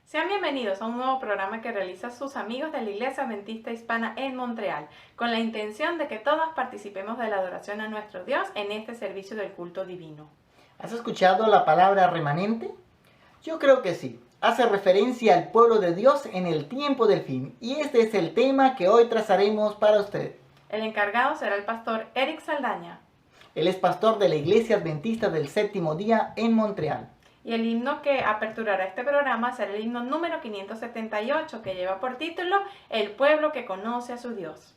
Sean bienvenidos a un nuevo programa que realiza sus amigos de la Iglesia Adventista Hispana en Montreal, con la intención de que todos participemos de la adoración a nuestro Dios en este servicio del culto divino. ¿Has escuchado la palabra remanente? Yo creo que sí. Hace referencia al pueblo de Dios en el tiempo del fin. Y este es el tema que hoy trazaremos para usted. El encargado será el pastor Eric Saldaña. Él es pastor de la Iglesia Adventista del Séptimo Día en Montreal. Y el himno que aperturará este programa será el himno número 578, que lleva por título El pueblo que conoce a su Dios.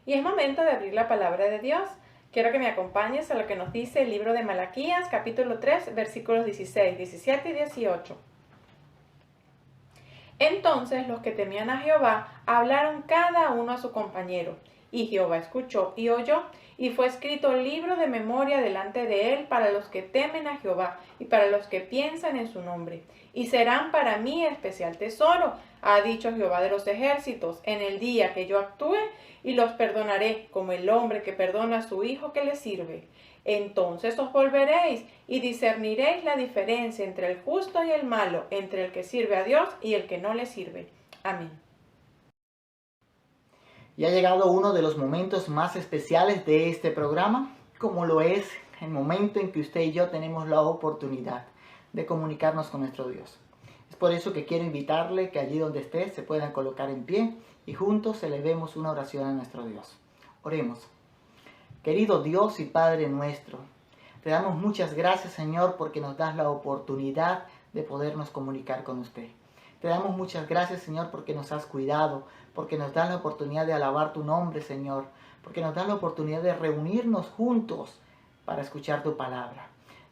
Y es momento de abrir la palabra de Dios. Quiero que me acompañes a lo que nos dice el libro de Malaquías, capítulo 3, versículos 16, 17 y 18. Entonces los que temían a Jehová hablaron cada uno a su compañero, y Jehová escuchó y oyó, y fue escrito libro de memoria delante de él para los que temen a Jehová y para los que piensan en su nombre. Y serán para mí especial tesoro, ha dicho Jehová de los ejércitos, en el día que yo actúe, y los perdonaré como el hombre que perdona a su hijo que le sirve. Entonces os volveréis y discerniréis la diferencia entre el justo y el malo, entre el que sirve a Dios y el que no le sirve. Amén. Y ha llegado uno de los momentos más especiales de este programa, como lo es el momento en que usted y yo tenemos la oportunidad de comunicarnos con nuestro Dios. Es por eso que quiero invitarle que allí donde esté se puedan colocar en pie y juntos elevemos una oración a nuestro Dios. Oremos. Querido Dios y Padre nuestro, te damos muchas gracias, Señor, porque nos das la oportunidad de podernos comunicar con usted. Te damos muchas gracias, Señor, porque nos has cuidado, porque nos das la oportunidad de alabar tu nombre, Señor, porque nos das la oportunidad de reunirnos juntos para escuchar tu palabra.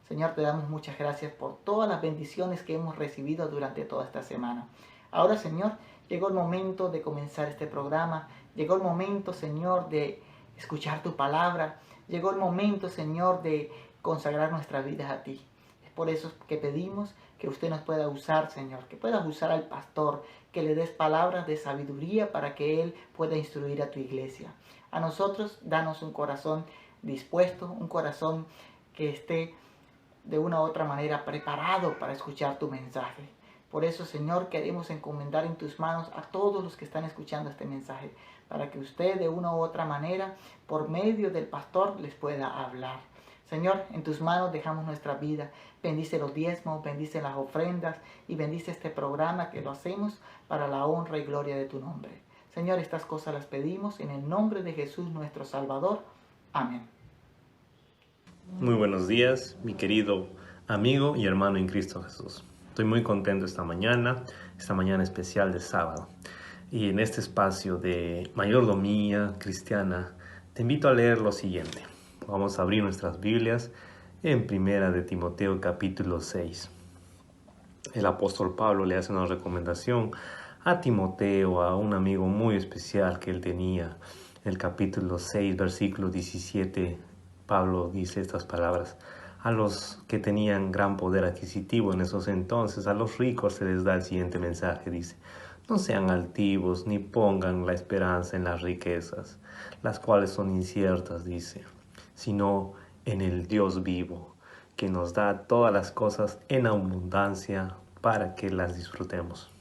Señor, te damos muchas gracias por todas las bendiciones que hemos recibido durante toda esta semana. Ahora, Señor, llegó el momento de comenzar este programa. Llegó el momento, Señor, de escuchar tu palabra. Llegó el momento, Señor, de consagrar nuestras vidas a ti. Es por eso que pedimos que usted nos pueda usar, Señor, que puedas usar al pastor, que le des palabras de sabiduría para que él pueda instruir a tu iglesia. A nosotros, danos un corazón dispuesto, un corazón que esté de una u otra manera preparado para escuchar tu mensaje. Por eso, Señor, queremos encomendar en tus manos a todos los que están escuchando este mensaje, para que usted de una u otra manera, por medio del pastor, les pueda hablar. Señor, en tus manos dejamos nuestra vida. Bendice los diezmos, bendice las ofrendas y bendice este programa que lo hacemos para la honra y gloria de tu nombre. Señor, estas cosas las pedimos en el nombre de Jesús nuestro Salvador. Amén. Muy buenos días, mi querido amigo y hermano en Cristo Jesús. Estoy muy contento esta mañana especial de sábado. Y en este espacio de mayordomía cristiana, te invito a leer lo siguiente. Vamos a abrir nuestras Biblias en Primera de Timoteo capítulo 6. El apóstol Pablo le hace una recomendación a Timoteo, a un amigo muy especial que él tenía. En el capítulo 6, versículo 17, Pablo dice estas palabras: a los que tenían gran poder adquisitivo en esos entonces, a los ricos se les da el siguiente mensaje, dice: no sean altivos ni pongan la esperanza en las riquezas, las cuales son inciertas, dice, sino en el Dios vivo, que nos da todas las cosas en abundancia para que las disfrutemos.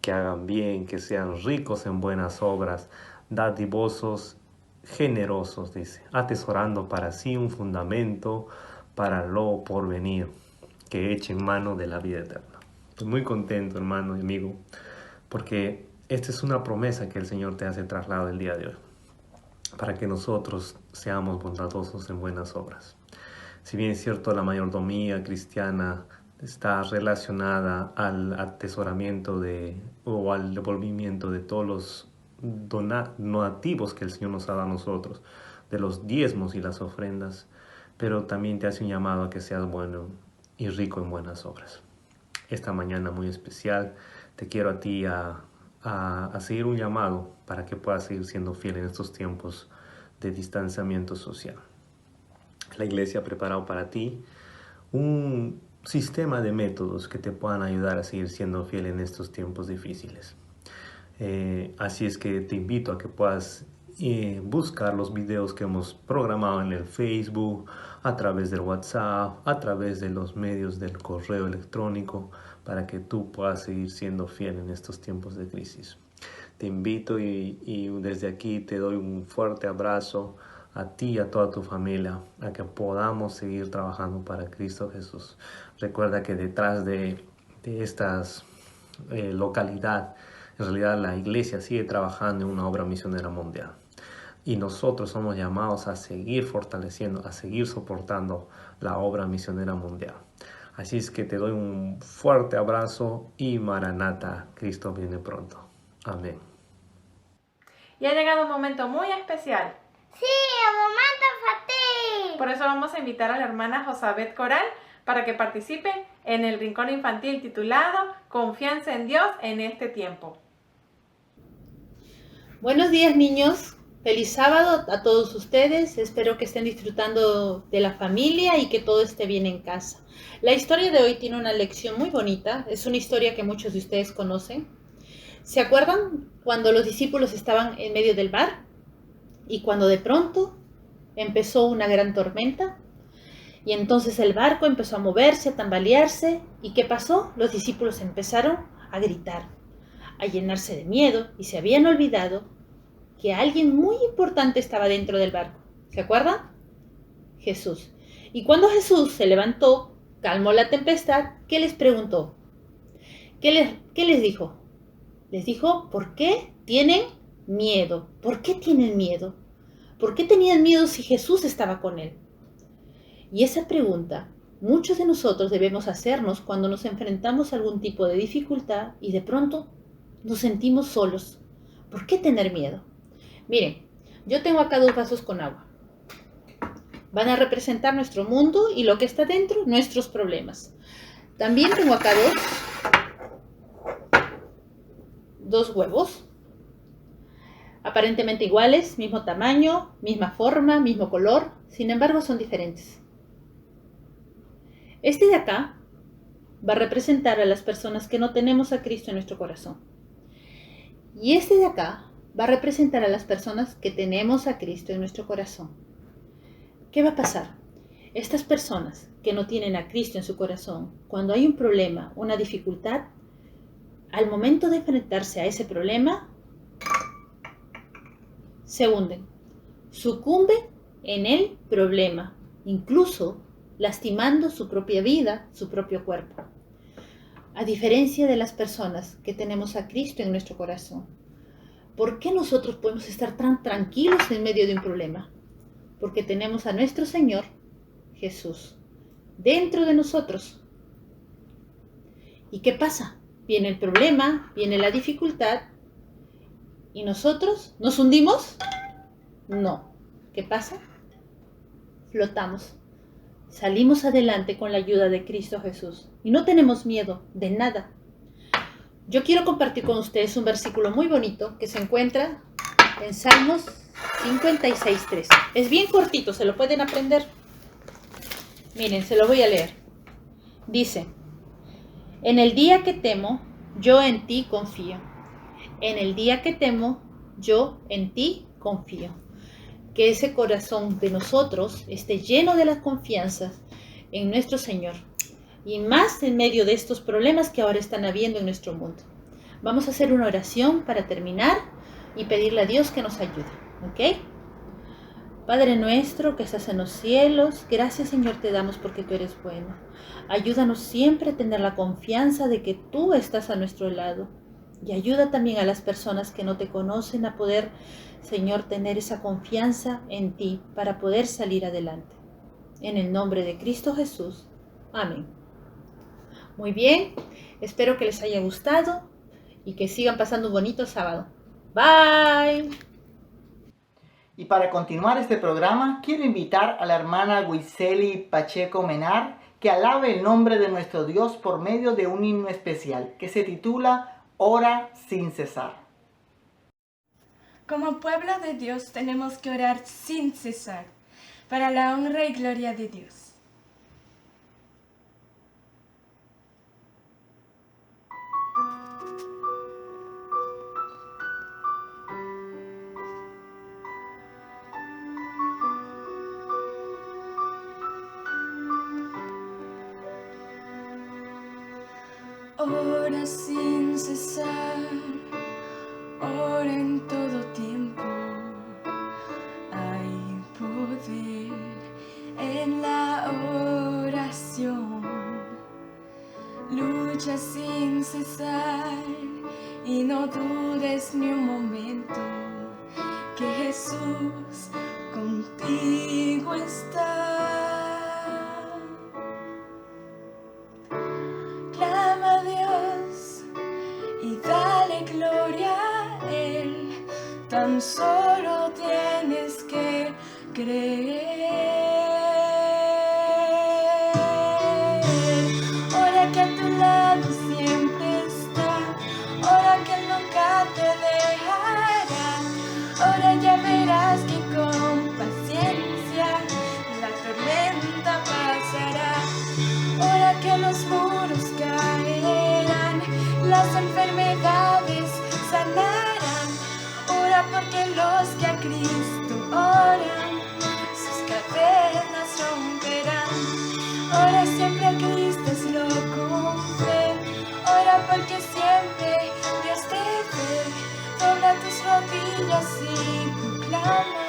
Que hagan bien, que sean ricos en buenas obras, dadivosos, generosos, dice, atesorando para sí un fundamento para lo porvenir, que echen mano de la vida eterna. Estoy muy contento, hermano y amigo, porque esta es una promesa que el Señor te hace traslado el día de hoy, para que nosotros seamos bondadosos en buenas obras. Si bien es cierto, la mayordomía cristiana está relacionada al atesoramiento o al devolvimiento de todos los donativos que el Señor nos ha dado a nosotros, de los diezmos y las ofrendas, pero también te hace un llamado a que seas bueno y rico en buenas obras. Esta mañana muy especial te quiero a ti a seguir un llamado para que puedas seguir siendo fiel en estos tiempos de distanciamiento social. La iglesia ha preparado para ti un sistema de métodos que te puedan ayudar a seguir siendo fiel en estos tiempos difíciles. Así es que te invito a que puedas buscar los videos que hemos programado en el Facebook, a través del WhatsApp, a través de los medios del correo electrónico, para que tú puedas seguir siendo fiel en estos tiempos de crisis. Te invito y desde aquí te doy un fuerte abrazo a ti y a toda tu familia, a que podamos seguir trabajando para Cristo Jesús. Recuerda que detrás de estas localidad, en realidad la iglesia sigue trabajando en una obra misionera mundial. Y nosotros somos llamados a seguir fortaleciendo, a seguir soportando la obra misionera mundial. Así es que te doy un fuerte abrazo y Maranata, Cristo viene pronto. Amén. Y ha llegado un momento muy especial. Sí, un momento infantil. Por eso vamos a invitar a la hermana Josabeth Coral para que participe en el rincón infantil titulado Confianza en Dios en este tiempo. Buenos días, niños. Feliz sábado a todos ustedes. Espero que estén disfrutando de la familia y que todo esté bien en casa. La historia de hoy tiene una lección muy bonita. Es una historia que muchos de ustedes conocen. ¿Se acuerdan cuando los discípulos estaban en medio del mar? Y cuando de pronto empezó una gran tormenta. Y entonces el barco empezó a moverse, a tambalearse. ¿Y qué pasó? Los discípulos empezaron a gritar, a llenarse de miedo y se habían olvidado que alguien muy importante estaba dentro del barco. ¿Se acuerdan? Jesús. Y cuando Jesús se levantó, calmó la tempestad, ¿qué les preguntó? ¿Qué les dijo? Les dijo, ¿por qué tienen miedo? ¿Por qué tienen miedo? ¿Por qué tenían miedo si Jesús estaba con él? Y esa pregunta muchos de nosotros debemos hacernos cuando nos enfrentamos a algún tipo de dificultad y de pronto nos sentimos solos. ¿Por qué tener miedo? Miren, yo tengo acá 2 vasos con agua. Van a representar nuestro mundo y lo que está dentro, nuestros problemas. También tengo acá dos huevos, aparentemente iguales, mismo tamaño, misma forma, mismo color, sin embargo son diferentes. Este de acá va a representar a las personas que no tenemos a Cristo en nuestro corazón. Y este de acá va a representar a las personas que tenemos a Cristo en nuestro corazón. ¿Qué va a pasar? Estas personas que no tienen a Cristo en su corazón, cuando hay un problema, una dificultad, al momento de enfrentarse a ese problema, se hunden, sucumben en el problema, incluso lastimando su propia vida, su propio cuerpo. A diferencia de las personas que tenemos a Cristo en nuestro corazón, ¿por qué nosotros podemos estar tan tranquilos en medio de un problema? Porque tenemos a nuestro Señor Jesús dentro de nosotros. ¿Y qué pasa? Viene el problema, viene la dificultad, ¿y nosotros nos hundimos? No. ¿Qué pasa? Flotamos. Salimos adelante con la ayuda de Cristo Jesús y no tenemos miedo de nada. Yo quiero compartir con ustedes un versículo muy bonito que se encuentra en Salmos 56:3. Es bien cortito, se lo pueden aprender. Miren, se lo voy a leer. Dice: en el día que temo, yo en ti confío. En el día que temo, yo en ti confío. Que ese corazón de nosotros esté lleno de las confianzas en nuestro Señor. Y más en medio de estos problemas que ahora están habiendo en nuestro mundo. Vamos a hacer una oración para terminar y pedirle a Dios que nos ayude. ¿Ok? Padre nuestro que estás en los cielos, gracias Señor te damos porque tú eres bueno. Ayúdanos siempre a tener la confianza de que tú estás a nuestro lado. Y ayuda también a las personas que no te conocen a poder, Señor, tener esa confianza en ti para poder salir adelante. En el nombre de Cristo Jesús. Amén. Muy bien, espero que les haya gustado y que sigan pasando un bonito sábado. Bye. Y para continuar este programa, quiero invitar a la hermana Wiseli Pacheco Menar que alabe el nombre de nuestro Dios por medio de un himno especial que se titula Ora sin cesar. Como pueblo de Dios tenemos que orar sin cesar, para la honra y gloria de Dios. Ora sin cesar, ora en todo tiempo. Hay poder en la oración. Lucha sin cesar y no dudes ni un momento que Jesús contigo está. Clama a Dios y dale gloria a Él. Tan solo tienes que creer. Ora que a tu lado siempre está. Ora que Él nunca te dejará. Ora ya verás que con paciencia la tormenta pasará. Ora que los muros caerán, las enfermedades sanarán. Ora porque los que a Cristo oran, sus cadenas romperán. Ora siempre a Cristo es lo cumple. Ora porque siempre Dios te ve. Dobla tus rodillas y proclama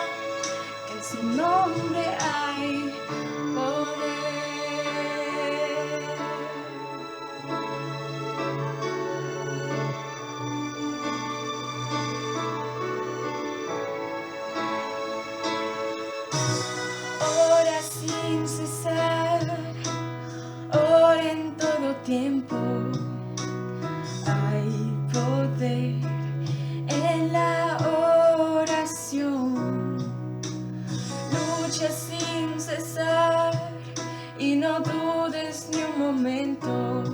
que en su nombre hay poder. Ora sin cesar, ora en todo tiempo. Hay poder en la oración. Lucha sin cesar y no dudes ni un momento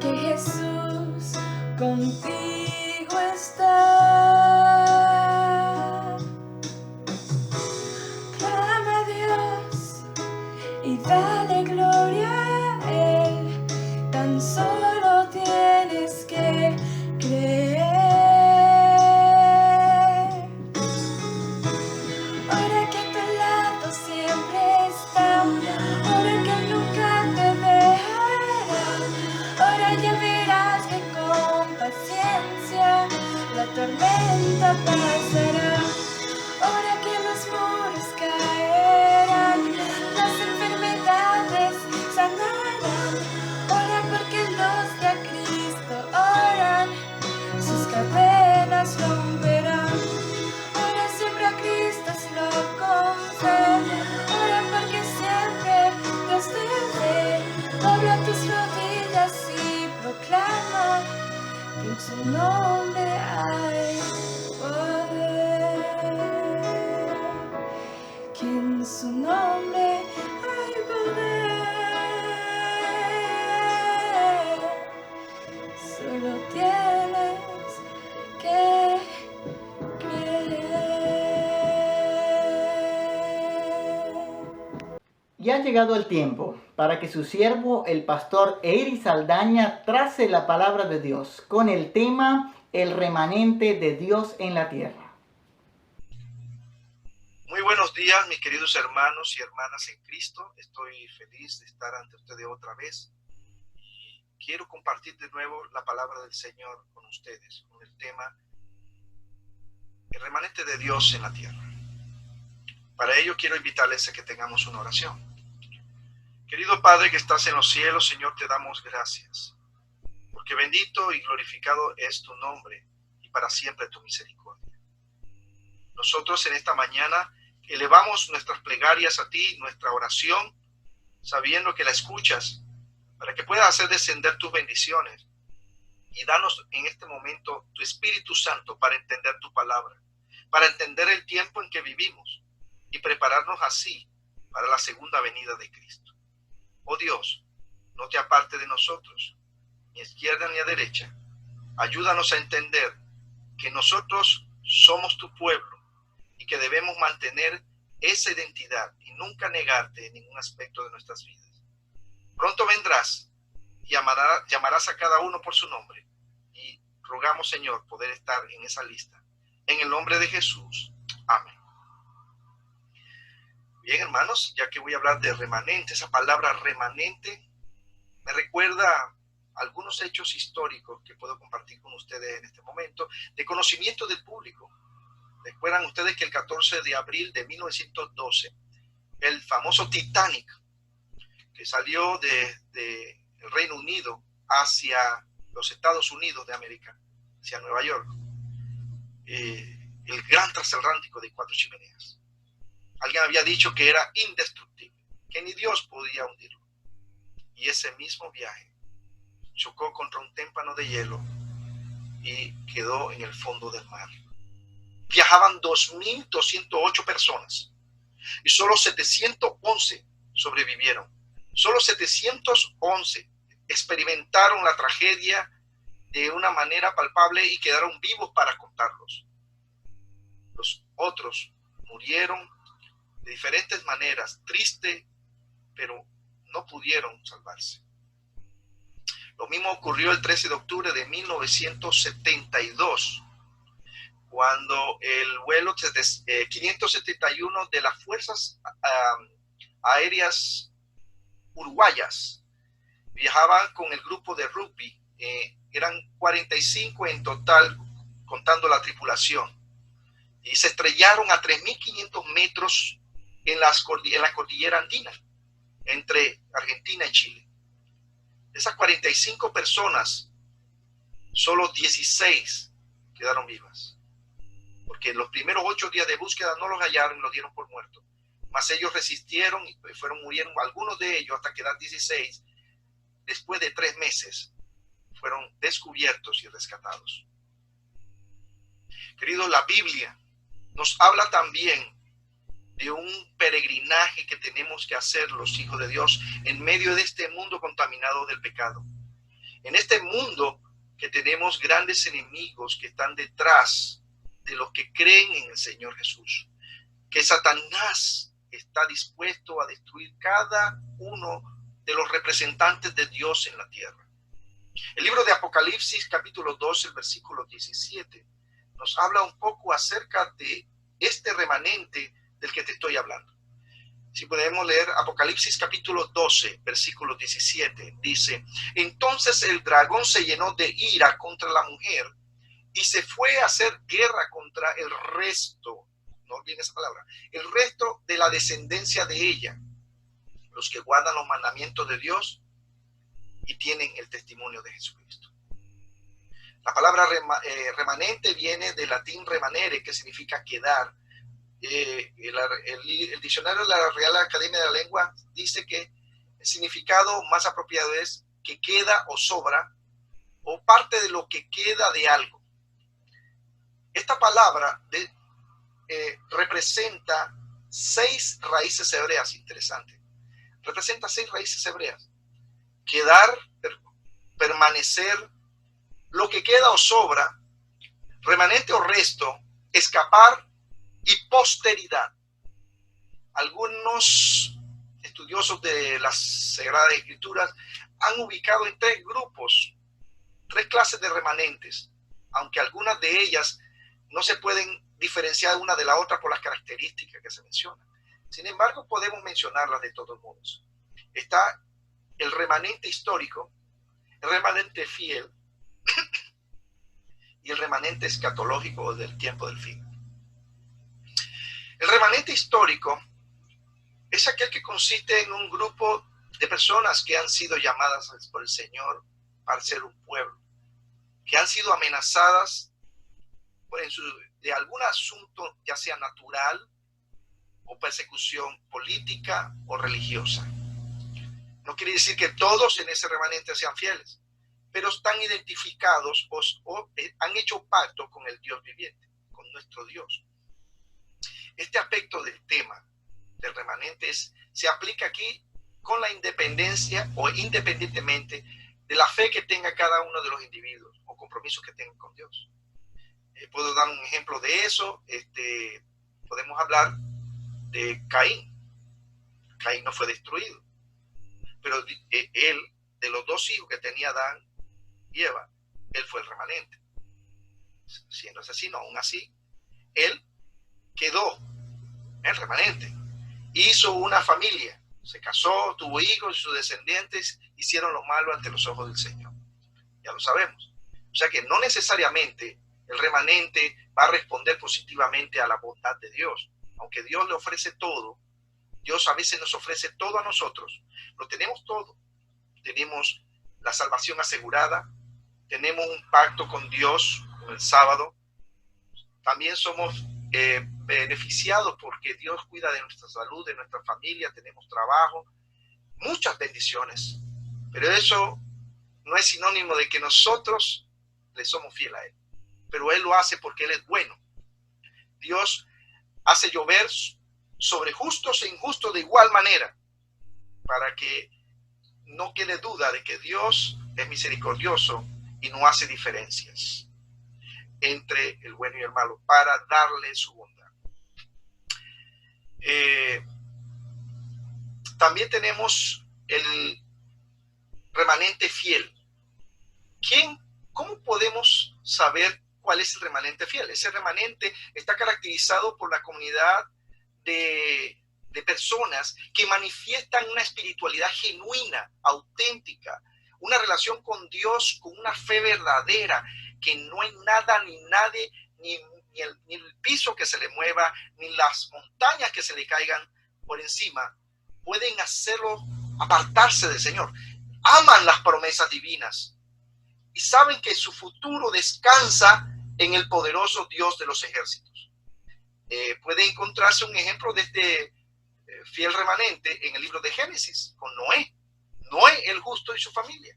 que Jesús contigo está. Clama a Dios y dale gloria a Él. Tan solo dobla tus rodillas y proclama que en su nombre hay poder, que en su nombre hay poder. Solo tienes que creer. Ya ha llegado el tiempo para que su siervo, el pastor Eiry Saldaña, trace la palabra de Dios con el tema El remanente de Dios en la tierra. Muy buenos días, mis queridos hermanos y hermanas en Cristo. Estoy feliz de estar ante ustedes otra vez. Quiero compartir de nuevo la palabra del Señor con ustedes, con el tema El remanente de Dios en la tierra. Para ello quiero invitarles a que tengamos una oración. Querido Padre que estás en los cielos, Señor, te damos gracias, porque bendito y glorificado es tu nombre y para siempre tu misericordia. Nosotros en esta mañana elevamos nuestras plegarias a ti, nuestra oración, sabiendo que la escuchas, para que puedas hacer descender tus bendiciones y danos en este momento tu Espíritu Santo para entender tu palabra, para entender el tiempo en que vivimos y prepararnos así para la segunda venida de Cristo. Oh Dios, no te apartes de nosotros, ni a izquierda ni a derecha. Ayúdanos a entender que nosotros somos tu pueblo y que debemos mantener esa identidad y nunca negarte en ningún aspecto de nuestras vidas. Pronto vendrás y llamarás a cada uno por su nombre y rogamos, Señor, poder estar en esa lista. En el nombre de Jesús. Amén. Bien, hermanos, ya que voy a hablar de remanente, esa palabra remanente me recuerda algunos hechos históricos que puedo compartir con ustedes en este momento, de conocimiento del público. Recuerdan ustedes que el 14 de abril de 1912, el famoso Titanic, que salió del Reino Unido hacia los Estados Unidos de América, hacia Nueva York, el gran transatlántico de 4 chimeneas. Alguien había dicho que era indestructible, que ni Dios podía hundirlo. Y ese mismo viaje chocó contra un témpano de hielo y quedó en el fondo del mar. Viajaban 2.208 personas y solo 711 sobrevivieron. Solo 711 experimentaron la tragedia de una manera palpable y quedaron vivos para contarlos. Los otros murieron de diferentes maneras, triste, pero no pudieron salvarse. Lo mismo ocurrió el 13 de octubre de 1972, cuando el vuelo 571 de las Fuerzas Aéreas Uruguayas viajaban con el grupo de rugby. Eran 45 en total, contando la tripulación, y se estrellaron a 3.500 metros en la cordillera andina, entre Argentina y Chile. De esas 45 personas, solo 16 quedaron vivas, porque en los primeros 8 días de búsqueda no los hallaron y los dieron por muertos. Mas ellos resistieron y murieron algunos de ellos hasta quedar 16. Después de 3 meses, fueron descubiertos y rescatados. Queridos, la Biblia nos habla también de un peregrinaje que tenemos que hacer los hijos de Dios en medio de este mundo contaminado del pecado. En este mundo que tenemos grandes enemigos que están detrás de los que creen en el Señor Jesús. Que Satanás está dispuesto a destruir cada uno de los representantes de Dios en la tierra. El libro de Apocalipsis, capítulo 12, el versículo 17, nos habla un poco acerca de este remanente del que te estoy hablando. Si podemos leer Apocalipsis capítulo 12, versículo 17, dice: entonces el dragón se llenó de ira contra la mujer y se fue a hacer guerra contra el resto, no olviden esa palabra, el resto de la descendencia de ella, los que guardan los mandamientos de Dios y tienen el testimonio de Jesucristo. La palabra remanente viene del latín remanere, que significa quedar. El diccionario de la Real Academia de la Lengua dice que El significado más apropiado es que queda o sobra, o parte de lo que queda de algo. Esta palabra representa 6 raíces hebreas, interesante. Representa 6 raíces hebreas. Quedar, permanecer, lo que queda o sobra, remanente o resto, escapar y posteridad. Algunos estudiosos de las Sagradas Escrituras han ubicado en 3 grupos, 3 clases de remanentes, aunque algunas de ellas no se pueden diferenciar una de la otra por las características que se mencionan. Sin embargo, podemos mencionarlas de todos modos. Está el remanente histórico, el remanente fiel y el remanente escatológico del tiempo del fin. El remanente histórico es aquel que consiste en un grupo de personas que han sido llamadas por el Señor para ser un pueblo, que han sido amenazadas de algún asunto, ya sea natural o persecución política o religiosa. No quiere decir que todos en ese remanente sean fieles, pero están identificados o han hecho pacto con el Dios viviente, con nuestro Dios. Este aspecto del tema del remanente se aplica aquí con la independencia o independientemente de la fe que tenga cada uno de los individuos o compromisos que tengan con Dios. Puedo dar un ejemplo de eso. Podemos hablar de Caín. Caín no fue destruido, pero él, de los 2 hijos que tenía Adán y Eva, él fue el remanente. Siendo asesino, aún así, él quedó el remanente. Hizo una familia, se casó, tuvo hijos y sus descendientes hicieron lo malo ante los ojos del Señor. Ya lo sabemos. O sea que no necesariamente el remanente va a responder positivamente a la bondad de Dios. Aunque Dios le ofrece todo, Dios a veces nos ofrece todo a nosotros. Lo tenemos todo. Tenemos la salvación asegurada, tenemos un pacto con Dios, con el sábado. También somos beneficiados porque Dios cuida de nuestra salud, de nuestra familia, tenemos trabajo, muchas bendiciones. Pero eso no es sinónimo de que nosotros le somos fieles a Él. Pero Él lo hace porque Él es bueno. Dios hace llover sobre justos e injustos de igual manera, para que no quede duda de que Dios es misericordioso y no hace diferencias entre el bueno y el malo, para darle su bondad. También tenemos el remanente fiel. ¿Cómo podemos saber cuál es el remanente fiel? Ese remanente está caracterizado por la comunidad de personas que manifiestan una espiritualidad genuina, auténtica, una relación con Dios, con una fe verdadera, que no hay nada ni nadie, ni el piso que se le mueva, ni las montañas que se le caigan por encima, pueden hacerlo apartarse del Señor. Aman las promesas divinas y saben que su futuro descansa en el poderoso Dios de los ejércitos. Puede encontrarse un ejemplo de este fiel remanente en el libro de Génesis, con Noé. Noé, el justo, y su familia.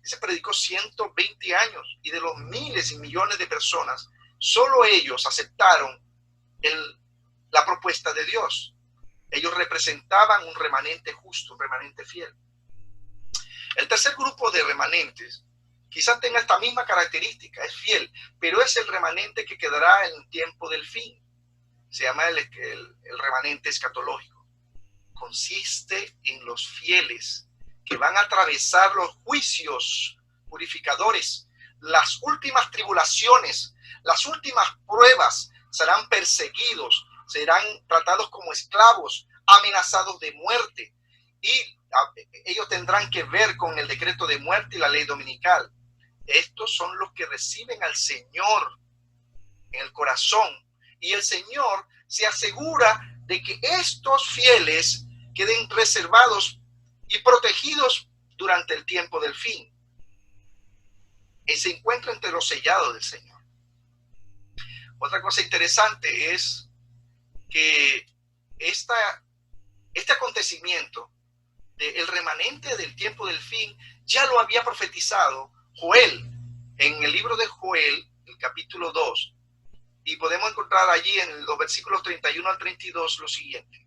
Se predicó 120 años y de los miles y millones de personas, solo ellos aceptaron la propuesta de Dios. Ellos representaban un remanente justo, un remanente fiel. El tercer grupo de remanentes quizás tenga esta misma característica, es fiel, pero es el remanente que quedará en el tiempo del fin. Se llama el remanente escatológico. Consiste en los fieles que van a atravesar los juicios purificadores, las últimas tribulaciones, las últimas pruebas, serán perseguidos, serán tratados como esclavos, amenazados de muerte, y ellos tendrán que ver con el decreto de muerte y la ley dominical. Estos son los que reciben al Señor en el corazón, y el Señor se asegura de que estos fieles queden reservados y protegidos durante el tiempo del fin. Y se encuentra entre los sellados del Señor. Otra cosa interesante es que este acontecimiento el remanente del tiempo del fin, ya lo había profetizado Joel en el libro de Joel, el capítulo 2. Y podemos encontrar allí en los versículos 31 al 32 lo siguiente.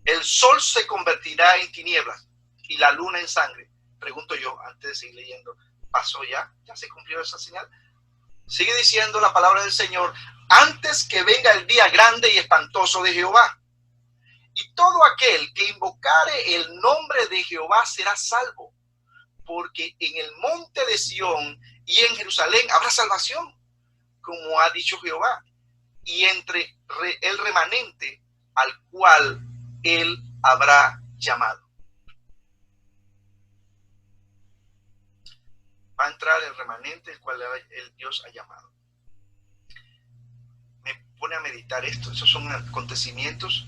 El sol se convertirá en tinieblas y la luna en sangre. Pregunto yo, antes de seguir leyendo, ¿pasó ya? ¿Ya se cumplió esa señal? Sigue diciendo la palabra del Señor, antes que venga el día grande y espantoso de Jehová. Y todo aquel que invocare el nombre de Jehová será salvo, porque en el monte de Sión y en Jerusalén habrá salvación, como ha dicho Jehová, y entre el remanente al cual él habrá llamado. Va a entrar el remanente el cual el Dios ha llamado. Me pone a meditar esto. Esos son acontecimientos.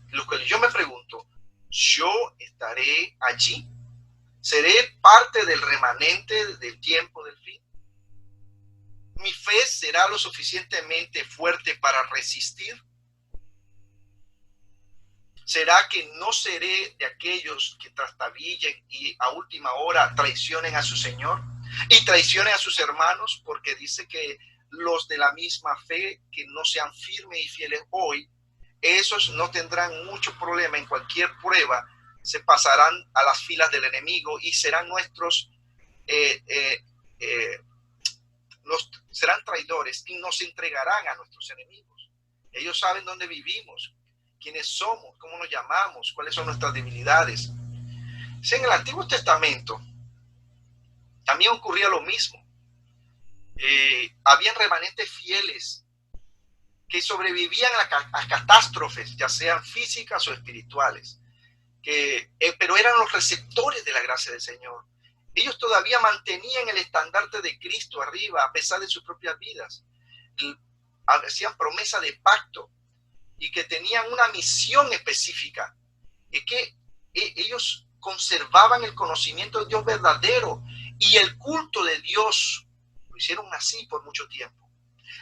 Lo que yo me pregunto, ¿yo estaré allí? ¿Seré parte del remanente del tiempo del fin? ¿Mi fe será lo suficientemente fuerte para resistir? ¿Será que no seré de aquellos que trastabillen y a última hora traicionen a su Señor y traicionen a sus hermanos? Porque dice que los de la misma fe que no sean firmes y fieles hoy, esos no tendrán mucho problema en cualquier prueba, se pasarán a las filas del enemigo y serán nuestros serán traidores y nos entregarán a nuestros enemigos. Ellos saben dónde vivimos, quiénes somos, cómo nos llamamos, cuáles son nuestras debilidades. Si en el Antiguo Testamento también ocurría lo mismo. Habían remanentes fieles que sobrevivían a catástrofes, ya sean físicas o espirituales, pero eran los receptores de la gracia del Señor. Ellos todavía mantenían el estandarte de Cristo arriba a pesar de sus propias vidas. Hacían promesa de pacto y que tenían una misión específica. Es que ellos conservaban el conocimiento de Dios verdadero y el culto de Dios. Lo hicieron así por mucho tiempo.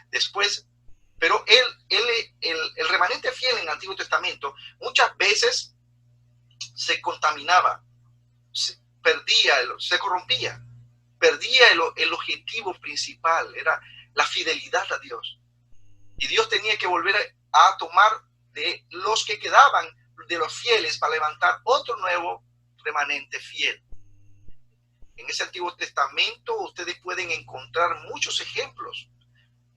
Después, pero el remanente fiel en el Antiguo Testamento muchas veces se contaminaba, se corrompía, perdía el objetivo principal, era la fidelidad a Dios. Y Dios tenía que volver a tomar de los que quedaban, de los fieles, para levantar otro nuevo remanente fiel. En ese Antiguo Testamento ustedes pueden encontrar muchos ejemplos.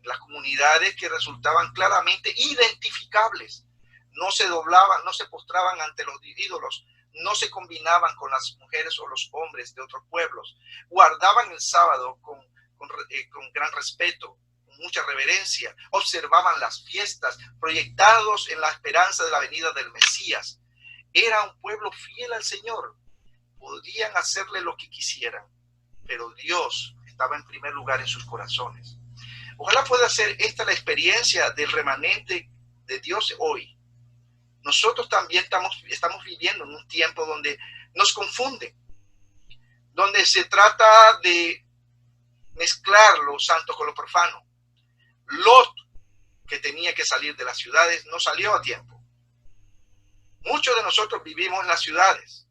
Las comunidades que resultaban claramente identificables. No se doblaban, no se postraban ante los ídolos, no se combinaban con las mujeres o los hombres de otros pueblos. Guardaban el sábado con gran respeto, con mucha reverencia. Observaban las fiestas, proyectados en la esperanza de la venida del Mesías. Era un pueblo fiel al Señor. Podían hacerle lo que quisieran, pero Dios estaba en primer lugar en sus corazones. Ojalá pueda ser esta la experiencia del remanente de Dios hoy. Nosotros también estamos viviendo en un tiempo donde nos confunden, donde se trata de mezclar lo santo con lo profano. Lot, que tenía que salir de las ciudades, no salió a tiempo. Muchos de nosotros vivimos en las ciudades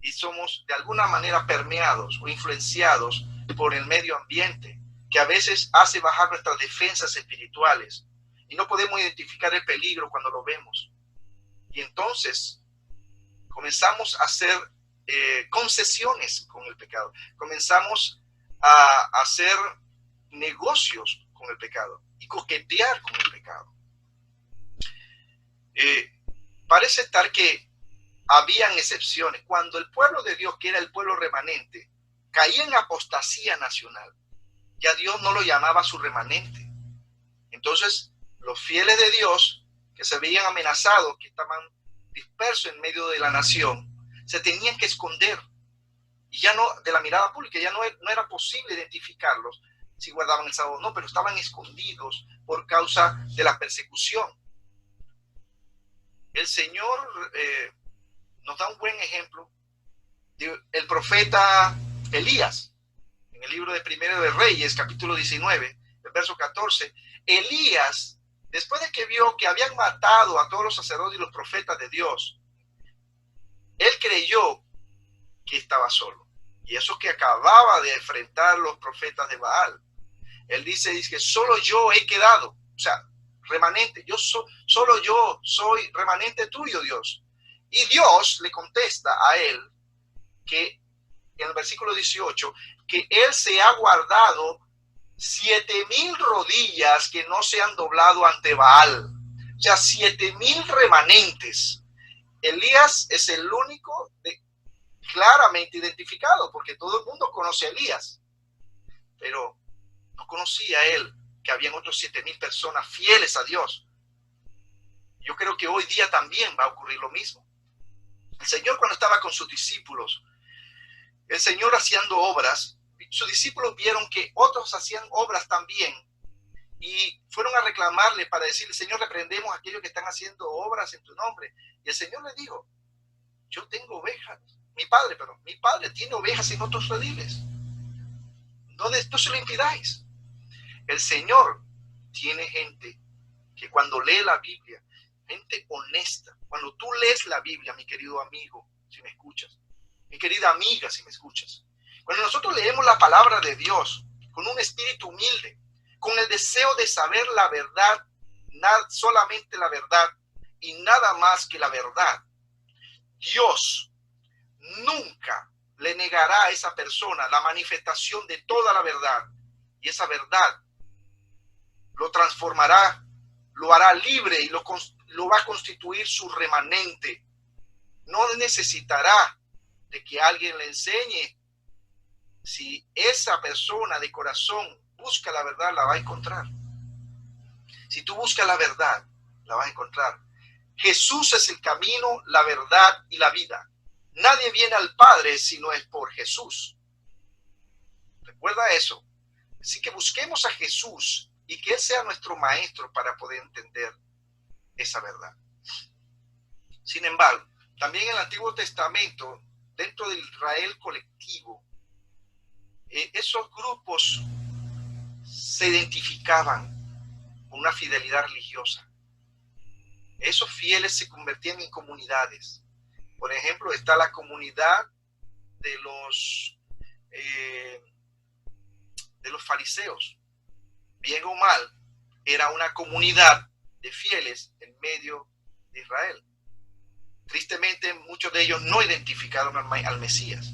y somos de alguna manera permeados o influenciados por el medio ambiente, que a veces hace bajar nuestras defensas espirituales y no podemos identificar el peligro cuando lo vemos. Y entonces comenzamos a hacer concesiones con el pecado. Comenzamos a hacer negocios con el pecado y coquetear con el pecado. Parece estar que habían excepciones. Cuando el pueblo de Dios, que era el pueblo remanente, caía en apostasía nacional, ya Dios no lo llamaba su remanente. Entonces, los fieles de Dios, que se veían amenazados, que estaban dispersos en medio de la nación, se tenían que esconder. Y ya no, de la mirada pública, ya no era posible identificarlos si guardaban el sábado. No, pero estaban escondidos por causa de la persecución. El Señor nos da un buen ejemplo del profeta Elías. En el libro de Primero de Reyes, capítulo 19, el verso 14, Elías, después de que vio que habían matado a todos los sacerdotes y los profetas de Dios, Él creyó que estaba solo. Y eso que acababa de enfrentar los profetas de Baal. Él dice que solo yo he quedado, o sea, remanente. Solo yo soy remanente tuyo, Dios. Y Dios le contesta a él que en el versículo 18, que él se ha guardado 7,000 rodillas que no se han doblado ante Baal. O sea, 7,000 remanentes. Elías es el único claramente identificado, porque todo el mundo conoce a Elías, pero no conocía él que habían otros 7,000 personas fieles a Dios. Yo creo que hoy día también va a ocurrir lo mismo. El Señor, cuando estaba con sus discípulos, el Señor haciendo obras, sus discípulos vieron que otros hacían obras también y fueron a reclamarle para decirle: Señor, reprendemos a aquellos que están haciendo obras en tu nombre. Y el Señor les dijo: yo tengo ovejas, mi padre tiene ovejas en otros rediles. No se lo impidáis. El Señor tiene gente que cuando lee la Biblia, gente honesta. Cuando tú lees la Biblia, mi querido amigo, si me escuchas, mi querida amiga, si me escuchas, cuando nosotros leemos la palabra de Dios con un espíritu humilde, con el deseo de saber la verdad, solamente la verdad y nada más que la verdad, Dios nunca le negará a esa persona la manifestación de toda la verdad, y esa verdad lo transformará, lo hará libre y lo va a constituir su remanente. No necesitará de que alguien le enseñe. Si esa persona de corazón busca la verdad, la va a encontrar. Si tú buscas la verdad, la vas a encontrar. Jesús es el camino, la verdad y la vida. Nadie viene al Padre si no es por Jesús. Recuerda eso. Así que busquemos a Jesús y que Él sea nuestro maestro para poder entender esa verdad. Sin embargo, también en el Antiguo Testamento, dentro del Israel colectivo, esos grupos se identificaban con una fidelidad religiosa. Esos fieles se convertían en comunidades. Por ejemplo, está la comunidad de los fariseos. Bien o mal, era una comunidad de fieles en medio de Israel. Tristemente, muchos de ellos no identificaron al Mesías,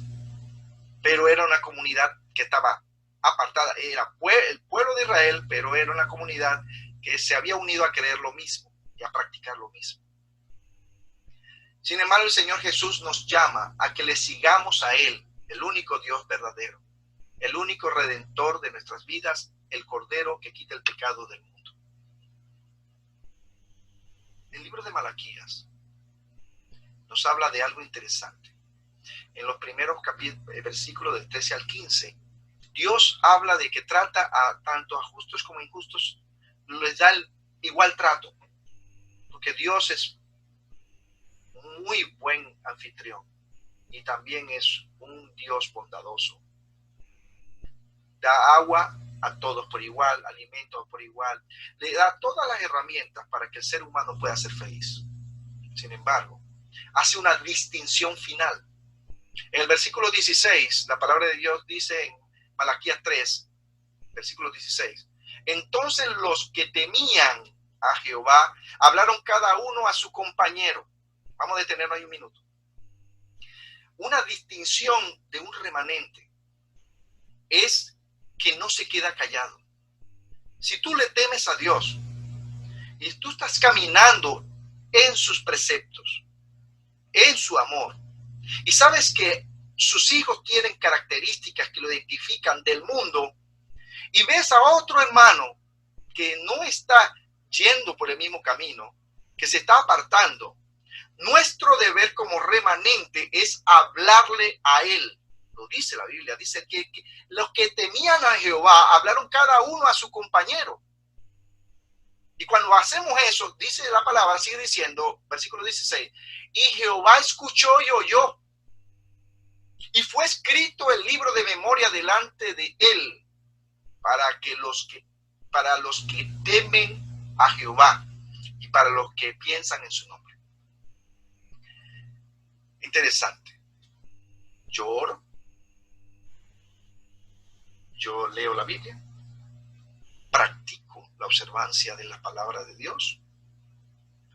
pero era una comunidad que estaba apartada. Era el pueblo de Israel, pero era una comunidad que se había unido a creer lo mismo y a practicar lo mismo. Sin embargo, el Señor Jesús nos llama a que le sigamos a Él, el único Dios verdadero, el único Redentor de nuestras vidas, el Cordero que quita el pecado del mundo. El libro de Malaquías nos habla de algo interesante. En los primeros versículos del 13 al 15, Dios habla de que trata tanto a justos como a injustos, les da el igual trato, porque Dios es muy buen anfitrión y también es un Dios bondadoso. Da agua a todos por igual, alimento por igual, le da todas las herramientas para que el ser humano pueda ser feliz. Sin embargo, hace una distinción final. En el versículo 16, la palabra de Dios dice en Malaquías 3, versículo 16: entonces los que temían a Jehová hablaron cada uno a su compañero. Vamos a detenernos ahí un minuto. Una distinción de un remanente es que no se queda callado. Si tú le temes a Dios y tú estás caminando en sus preceptos, en su amor, y sabes que sus hijos tienen características que lo identifican del mundo, y ves a otro hermano que no está yendo por el mismo camino, que se está apartando, nuestro deber como remanente es hablarle a él. Lo dice la Biblia, dice que los que temían a Jehová hablaron cada uno a su compañero. Y cuando hacemos eso, dice la palabra, sigue diciendo, versículo 16, y Jehová escuchó y oyó, y fue escrito el libro de memoria delante de él, para los que temen a Jehová y para los que piensan en su nombre. Interesante. Yo oro, yo leo la Biblia, practico la observancia de la palabra de Dios,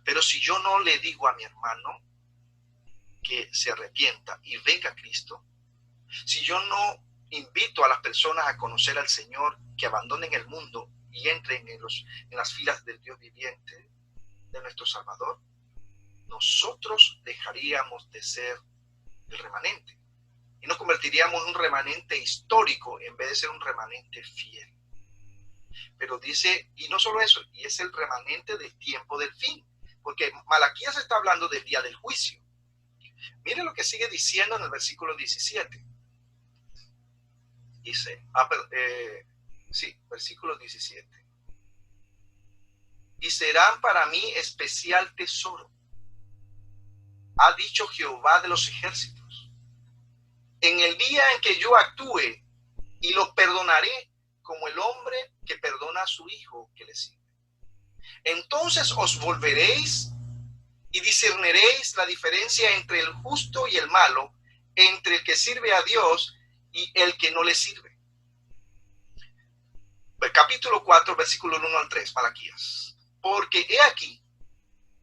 pero si yo no le digo a mi hermano que se arrepienta y venga a Cristo, si yo no invito a las personas a conocer al Señor, que abandonen el mundo y entren en las filas del Dios viviente, de nuestro Salvador, nosotros dejaríamos de ser el remanente y nos convertiríamos en un remanente histórico en vez de ser un remanente fiel. Pero dice, y no solo eso, y es el remanente del tiempo del fin, porque Malaquías está hablando del día del juicio. Mire lo que sigue diciendo en el versículo 17. Dice, versículo 17. Y serán para mí especial tesoro, ha dicho Jehová de los ejércitos. En el día en que yo actúe y los perdonaré como el hombre que perdona a su hijo que le sirve. Entonces os volveréis y discerniréis la diferencia entre el justo y el malo, entre el que sirve a Dios y el que no le sirve. Capítulo 4, versículo 1 al 3, Malaquías. Porque he aquí,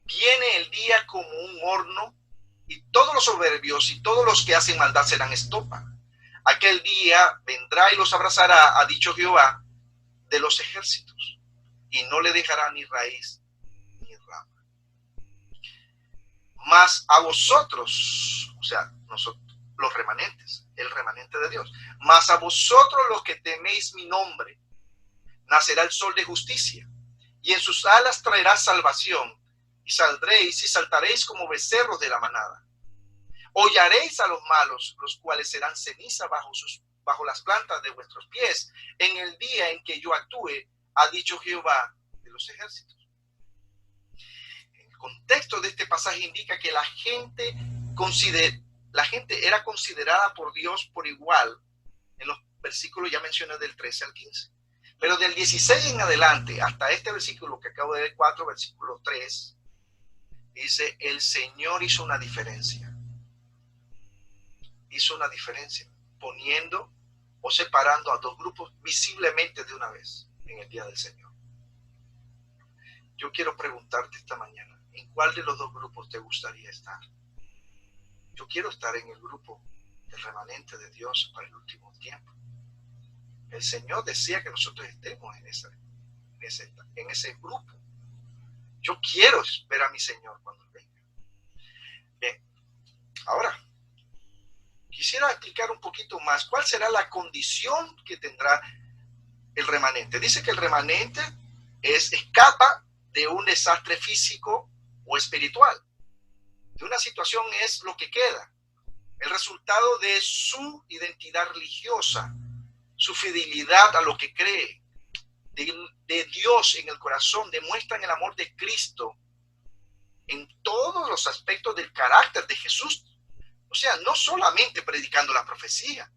viene el día como un horno, y todos los soberbios y todos los que hacen maldad serán estopa. Aquel día vendrá y los abrazará, ha dicho Jehová de los ejércitos, y no le dejará ni raíz ni rama. Mas a vosotros, o sea, nosotros, los remanentes, el remanente de Dios, mas a vosotros los que teméis mi nombre, nacerá el sol de justicia, y en sus alas traerá salvación, y saldréis y saltaréis como becerros de la manada. Hollaréis a los malos, los cuales serán ceniza bajo las plantas de vuestros pies, en el día en que yo actúe, ha dicho Jehová de los ejércitos. El contexto de este pasaje indica que la gente era considerada por Dios por igual, en los versículos ya mencioné del 13 al 15. Pero del 16 en adelante, hasta este versículo que acabo de leer, 4, versículo 3, dice, el Señor hizo una diferencia. Hizo una diferencia, poniendo o separando a dos grupos visiblemente de una vez en el día del Señor. Yo quiero preguntarte esta mañana, ¿en cuál de los dos grupos te gustaría estar? Yo quiero estar en el grupo del remanente de Dios para el último tiempo. El Señor desea que nosotros estemos en ese grupo. Yo quiero ver a mi Señor cuando venga. Bien, ahora quisiera explicar un poquito más cuál será la condición que tendrá el remanente. Dice que el remanente escapa de un desastre físico o espiritual. De una situación es lo que queda. El resultado de su identidad religiosa, su fidelidad a lo que cree, de Dios en el corazón, demuestran el amor de Cristo en todos los aspectos del carácter de Jesús. O sea, no solamente predicando la profecía,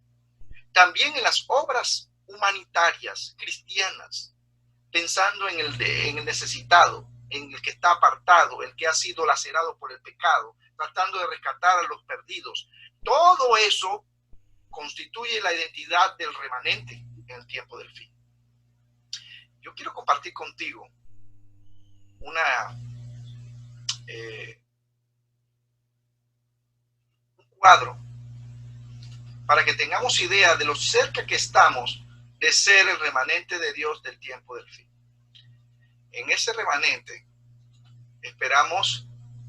también en las obras humanitarias cristianas, pensando en el necesitado, en el que está apartado, el que ha sido lacerado por el pecado, tratando de rescatar a los perdidos. Todo eso constituye la identidad del remanente en el tiempo del fin. Yo quiero compartir contigo un cuadro para que tengamos idea de lo cerca que estamos de ser el remanente de Dios del tiempo del fin. En ese remanente esperamos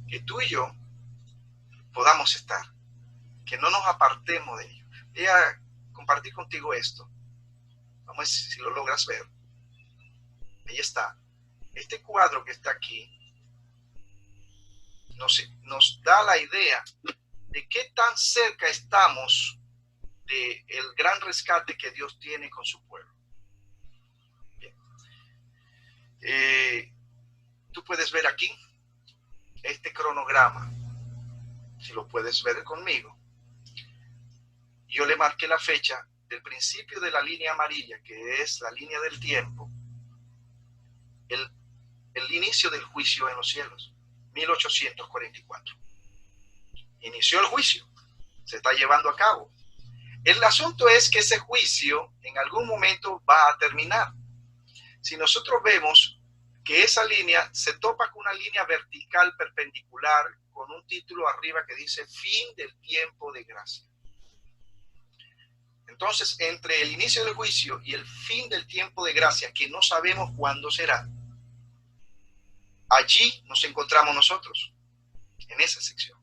que tú y yo podamos estar, que no nos apartemos de ello. Voy a compartir contigo esto. Vamos a ver si lo logras ver. Ahí está. Este cuadro que está aquí nos da la idea de qué tan cerca estamos del gran rescate que Dios tiene con su pueblo. Bien. Tú puedes ver aquí este cronograma. Si lo puedes ver conmigo. Yo le marqué la fecha del principio de la línea amarilla, que es la línea del tiempo, el inicio del juicio en los cielos, 1844. inició el juicio, se está llevando a cabo. El asunto es que ese juicio en algún momento va a terminar. Si nosotros vemos que esa línea se topa con una línea vertical perpendicular con un título arriba que dice fin del tiempo de gracia. Entonces, entre el inicio del juicio y el fin del tiempo de gracia, que no sabemos cuándo será, allí nos encontramos nosotros, en esa sección.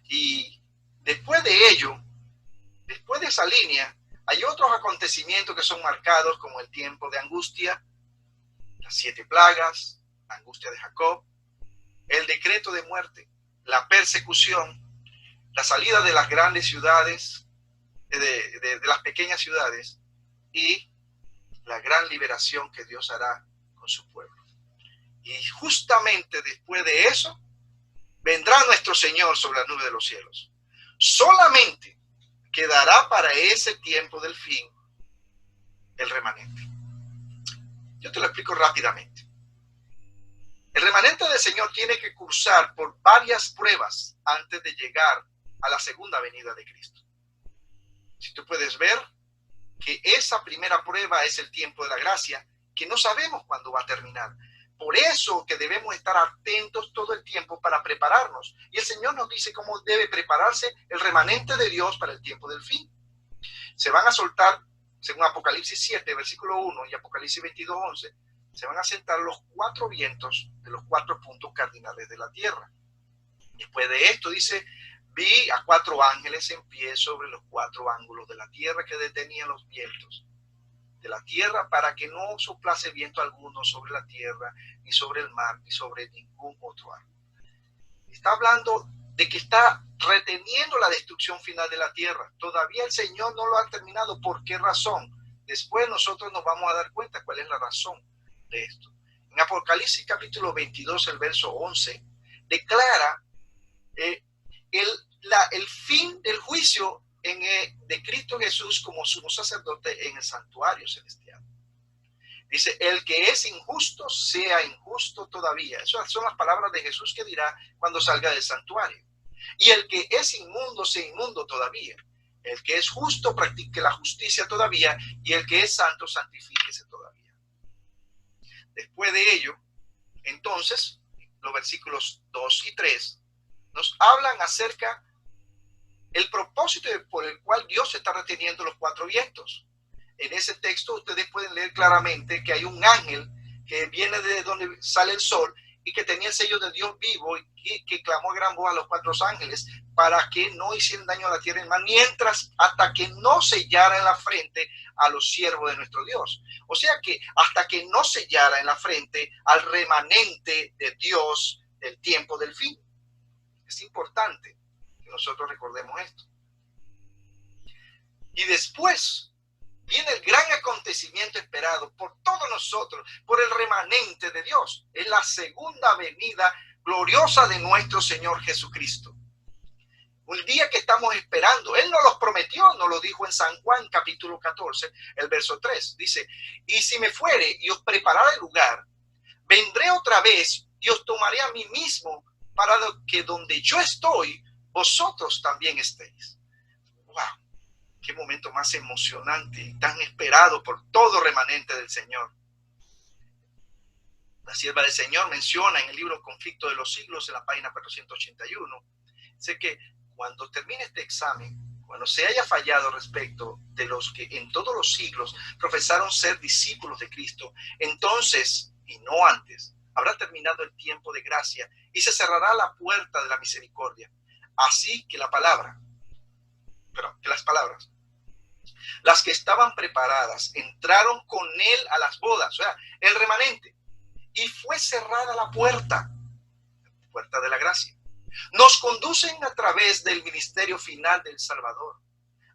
Y después de ello, después de esa línea, hay otros acontecimientos que son marcados como el tiempo de angustia, las 7 plagas, la angustia de Jacob, el decreto de muerte, la persecución, la salida de las grandes ciudades, de las pequeñas ciudades, y la gran liberación que Dios hará con su pueblo. Y justamente después de eso, vendrá nuestro Señor sobre la nube de los cielos. Solamente quedará para ese tiempo del fin el remanente. Yo te lo explico rápidamente. El remanente del Señor tiene que cursar por varias pruebas antes de llegar a la segunda venida de Cristo. Si tú puedes ver que esa primera prueba es el tiempo de la gracia, que no sabemos cuándo va a terminar. Por eso que debemos estar atentos todo el tiempo para prepararnos. Y el Señor nos dice cómo debe prepararse el remanente de Dios para el tiempo del fin. Se van a soltar, según Apocalipsis 7, versículo 1 y Apocalipsis 22, 11, se van a sentar los 4 vientos de los 4 puntos cardinales de la tierra. Después de esto dice, vi a 4 ángeles en pie sobre los 4 ángulos de la tierra que detenían los vientos de la tierra para que no soplase viento alguno sobre la tierra, ni sobre el mar, ni sobre ningún otro árbol. Está hablando de que está reteniendo la destrucción final de la tierra. Todavía el Señor no lo ha terminado. ¿Por qué razón? Después nosotros nos vamos a dar cuenta cuál es la razón de esto. En Apocalipsis capítulo 22, el verso 11, declara el fin del juicio de Cristo Jesús como sumo sacerdote en el santuario celestial. Dice, el que es injusto sea injusto todavía. Esas son las palabras de Jesús que dirá cuando salga del santuario. Y el que es inmundo sea inmundo todavía. El que es justo practique la justicia todavía, y el que es santo santifíquese todavía. Después de ello, entonces, los versículos 2 y 3 nos hablan acerca el propósito por el cual Dios está reteniendo los 4 vientos. En ese texto ustedes pueden leer claramente que hay un ángel que viene de donde sale el sol y que tenía el sello de Dios vivo y que clamó a gran voz a los 4 ángeles para que no hicieran daño a la tierra y el mar, mientras hasta que no sellara en la frente a los siervos de nuestro Dios. O sea que hasta que no sellara en la frente al remanente de Dios del tiempo del fin. Es importante que nosotros recordemos esto. Y después viene el gran acontecimiento esperado por todos nosotros, por el remanente de Dios. Es la segunda venida gloriosa de nuestro Señor Jesucristo. Un día que estamos esperando. Él nos los prometió, nos lo dijo en San Juan capítulo 14, el verso 3. Dice, y si me fuere y os preparare el lugar, vendré otra vez y os tomaré a mí mismo para que donde yo estoy, vosotros también estéis. ¡Wow! Qué momento más emocionante y tan esperado por todo remanente del Señor. La sierva del Señor menciona en el libro Conflicto de los Siglos, en la página 481, dice que cuando termine este examen, cuando se haya fallado respecto de los que en todos los siglos profesaron ser discípulos de Cristo, entonces, y no antes, habrá terminado el tiempo de gracia y se cerrará la puerta de la misericordia. Así que las palabras, las que estaban preparadas, entraron con él a las bodas, o sea, el remanente, y fue cerrada la puerta de la gracia. Nos conducen a través del ministerio final del Salvador,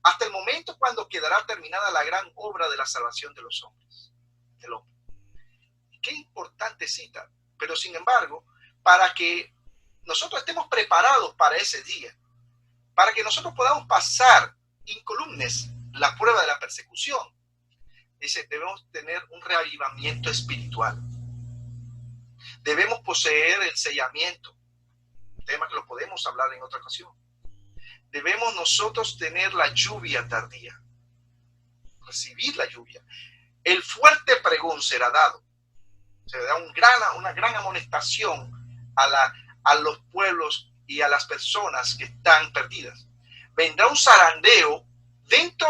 hasta el momento cuando quedará terminada la gran obra de la salvación de los hombres, del hombre. Qué importante cita, pero sin embargo, para que nosotros estemos preparados para ese día, para que nosotros podamos pasar incólumes la prueba de la persecución, dice, debemos tener un reavivamiento espiritual. Debemos poseer el sellamiento. tema que lo podemos hablar en otra ocasión. Debemos nosotros tener la lluvia tardía, recibir la lluvia. El fuerte pregón será dado. Se da una gran amonestación a los pueblos y a las personas que están perdidas. Vendrá un zarandeo dentro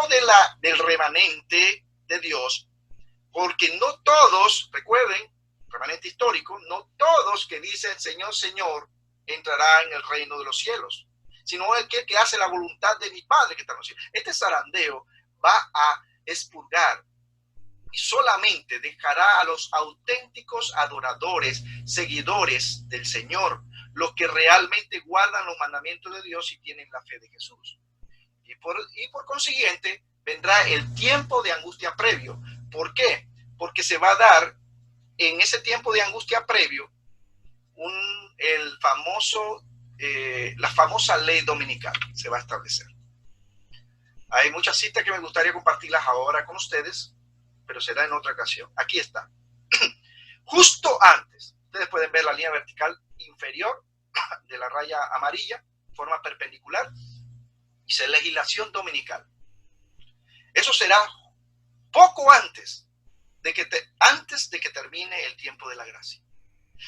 del remanente de Dios, porque no todos, recuerden, remanente histórico, no todos que dicen Señor, Señor, entrará en el reino de los cielos, sino el que hace la voluntad de mi Padre que está en los cielos. Este zarandeo va a expurgar y solamente dejará a los auténticos adoradores, seguidores del Señor, los que realmente guardan los mandamientos de Dios y tienen la fe de Jesús. Y por consiguiente, vendrá el tiempo de angustia previo. ¿Por qué? Porque se va a dar en ese tiempo de angustia previo la famosa ley dominical se va a establecer. Hay muchas citas que me gustaría compartirlas ahora con ustedes, pero será en otra ocasión. Aquí está. Justo antes, ustedes pueden ver la línea vertical inferior de la raya amarilla, forma perpendicular, dice legislación dominical. Eso será poco antes de que termine el tiempo de la gracia.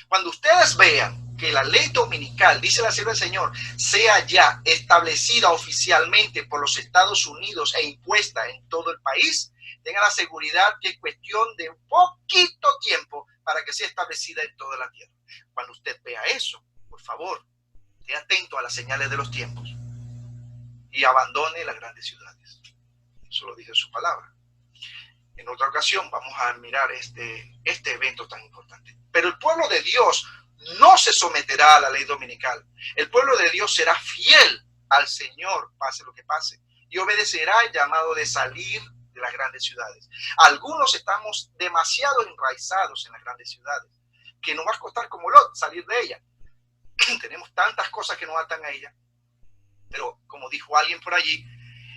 Cuando ustedes vean que la ley dominical, dice la sierva del Señor, sea ya establecida oficialmente por los Estados Unidos e impuesta en todo el país, tengan la seguridad que es cuestión de un poquito tiempo para que sea establecida en toda la tierra. Cuando usted vea eso, por favor, esté atento a las señales de los tiempos y abandone las grandes ciudades. Eso lo dice su palabra. En otra ocasión vamos a mirar este evento tan importante. Pero el pueblo de Dios no se someterá a la ley dominical. El pueblo de Dios será fiel al Señor, pase lo que pase, y obedecerá el llamado de salir de las grandes ciudades. Algunos estamos demasiado enraizados en las grandes ciudades, que nos va a costar como Lot salir de ella. Tenemos tantas cosas que nos atan a ella. Pero como dijo alguien por allí,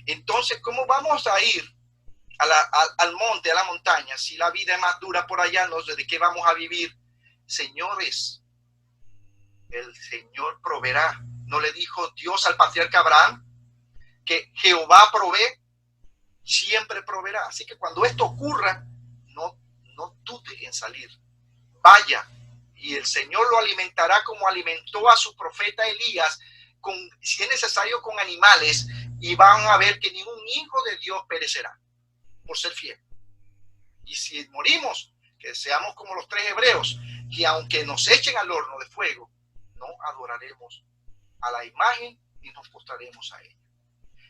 entonces, ¿cómo vamos a ir al monte, a la montaña, si la vida es más dura por allá? No sé de qué vamos a vivir. Señores, el Señor proveerá. ¿No le dijo Dios al patriarca Abraham que Jehová provee? Siempre proveerá. Así que cuando esto ocurra, no dude en salir. Vaya, y el Señor lo alimentará como alimentó a su profeta Elías, si es necesario con animales, y van a ver que ningún hijo de Dios perecerá por ser fiel. Y si morimos, que seamos como los 3 hebreos, que aunque nos echen al horno de fuego, no adoraremos a la imagen y nos postraremos a ella.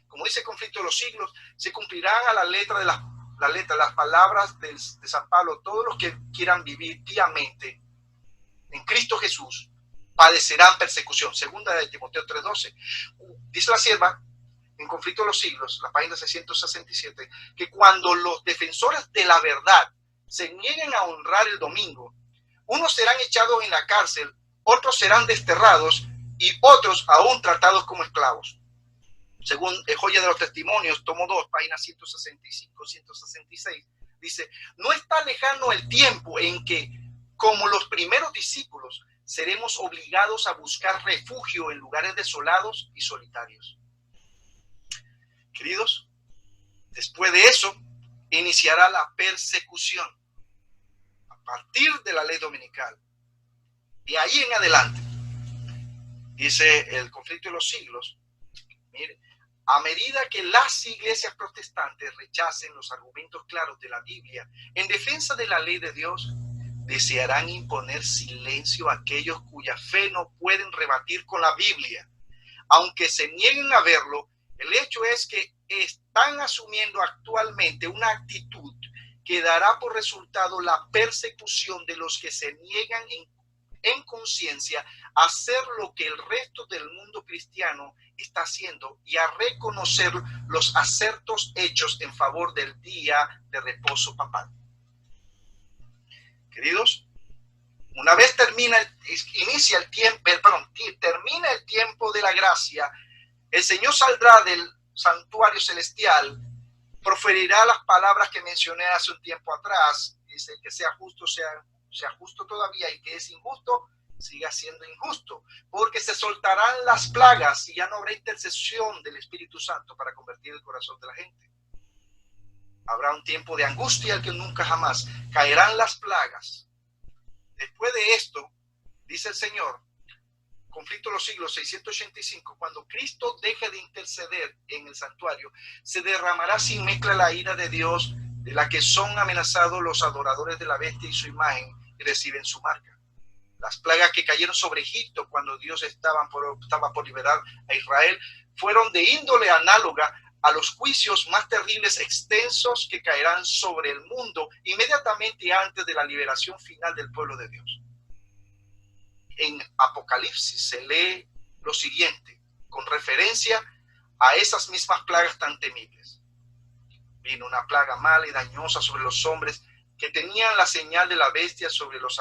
Como dice el conflicto de los siglos, se cumplirán a la letra de las palabras de San Pablo. Todos los que quieran vivir piamente en Cristo Jesús padecerán persecución. Segunda de Timoteo 3:12. Dice la sierva en conflicto de los siglos, la página 667, que cuando los defensores de la verdad se nieguen a honrar el domingo, unos serán echados en la cárcel, otros serán desterrados y otros aún tratados como esclavos. Según Joya de los Testimonios, tomo 2, página 165-166, dice: no está lejano el tiempo en que, como los primeros discípulos, seremos obligados a buscar refugio en lugares desolados y solitarios. Queridos, después de eso, iniciará la persecución a partir de la ley dominical. De ahí en adelante, dice el conflicto de los siglos, mire, a medida que las iglesias protestantes rechacen los argumentos claros de la Biblia en defensa de la ley de Dios, desearán imponer silencio a aquellos cuya fe no pueden rebatir con la Biblia. Aunque se nieguen a verlo, el hecho es que están asumiendo actualmente una actitud que dará por resultado la persecución de los que se niegan en conciencia a hacer lo que el resto del mundo cristiano está haciendo y a reconocer los acertos hechos en favor del día de reposo papal. Queridos, una vez termina el tiempo de la gracia, el Señor saldrá del santuario celestial, proferirá las palabras que mencioné hace un tiempo atrás. Dice: que sea justo, sea justo todavía, y que es injusto, siga siendo injusto, porque se soltarán las plagas y ya no habrá intercesión del Espíritu Santo para convertir el corazón de la gente. Habrá un tiempo de angustia al que nunca jamás caerán las plagas. Después de esto, dice el Señor, conflicto de los siglos 685, cuando Cristo deje de interceder en el santuario, se derramará sin mezcla la ira de Dios, de la que son amenazados los adoradores de la bestia y su imagen, y reciben su marca. Las plagas que cayeron sobre Egipto cuando Dios estaba por liberar a Israel fueron de índole análoga a los juicios más terribles extensos que caerán sobre el mundo inmediatamente antes de la liberación final del pueblo de Dios. En Apocalipsis se lee lo siguiente, con referencia a esas mismas plagas tan temibles. Vino una plaga mala y dañosa sobre los hombres que tenían la señal de la bestia, sobre los